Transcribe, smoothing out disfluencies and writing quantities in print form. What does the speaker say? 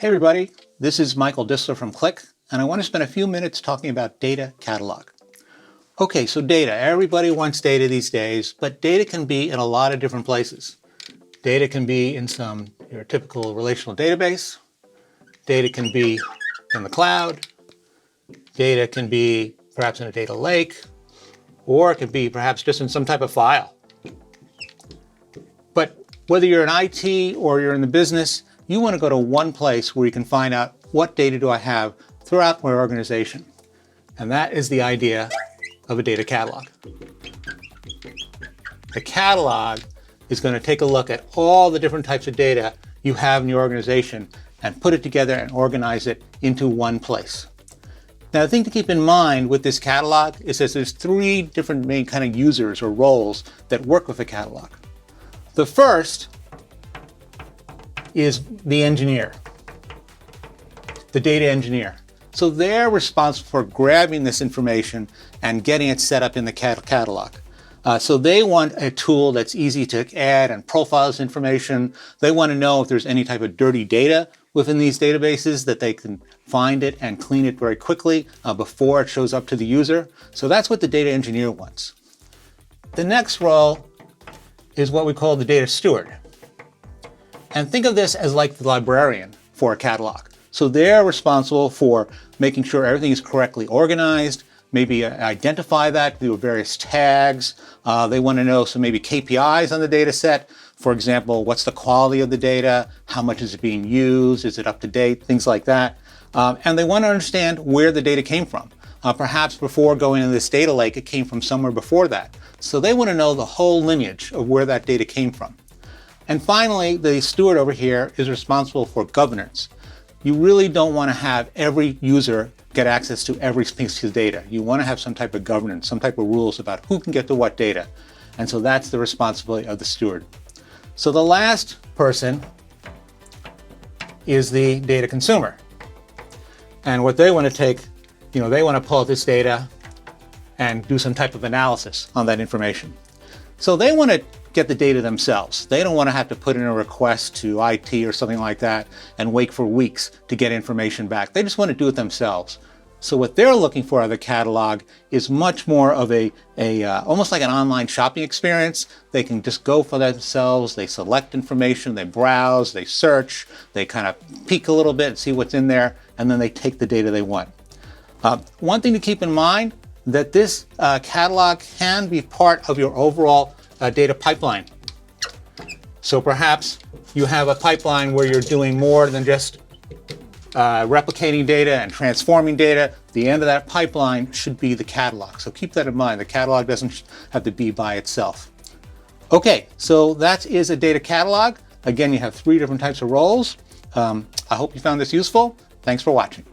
Hey everybody, this is Michael Dissler from Click, and I want to spend a few minutes talking about data catalog. Okay, so data. Everybody wants data these days, but data can be in a lot of different places. Data can be in your typical relational database. Data can be in the cloud. Data can be perhaps in a data lake, or it could be perhaps just in some type of file. But whether you're in IT or you're in the business, you want to go to one place where you can find out what data do I have throughout my organization. And that is the idea of a data catalog. The catalog is going to take a look at all the different types of data you have in your organization and put it together and organize it into one place. Now, the thing to keep in mind with this catalog is that there's three different main kind of users or roles that work with a catalog. The first is the engineer, the data engineer. So they're responsible for grabbing this information and getting it set up in the catalog. So they want a tool that's easy to add and profile this information. They want to know if there's any type of dirty data within these databases, that they can find it and clean it very quickly before it shows up to the user. So that's what the data engineer wants. The next role is what we call the data steward. And think of this as like the librarian for a catalog. So they're responsible for making sure everything is correctly organized, maybe identify that through various tags. They want to know some maybe KPIs on the data set. For example, what's the quality of the data? How much is it being used? Is it up to date? Things like that. And they want to understand where the data came from. Perhaps before going into this data lake, it came from somewhere before that. So they want to know the whole lineage of where that data came from. And finally, the steward over here is responsible for governance. You really don't want to have every user get access to every piece of data. You want to have some type of governance, some type of rules about who can get to what data. And so that's the responsibility of the steward. So the last person is the data consumer. And what they want to take, they want to pull out this data and do some type of analysis on that information. So they want to get the data themselves. They don't want to have to put in a request to IT or something like that and wait for weeks to get information back. They just want to do it themselves. So what they're looking for out of the catalog is much more of almost like an online shopping experience. They can just go for themselves. They select information, they browse, they search, they kind of peek a little bit and see what's in there, and then they take the data they want. One thing to keep in mind, that this catalog can be part of your overall data pipeline. So perhaps you have a pipeline where you're doing more than just replicating data and transforming data. The end of that pipeline should be the catalog. So keep that in mind. The catalog doesn't have to be by itself. Okay, so that is a data catalog. Again, you have three different types of roles. I hope you found this useful. Thanks for watching.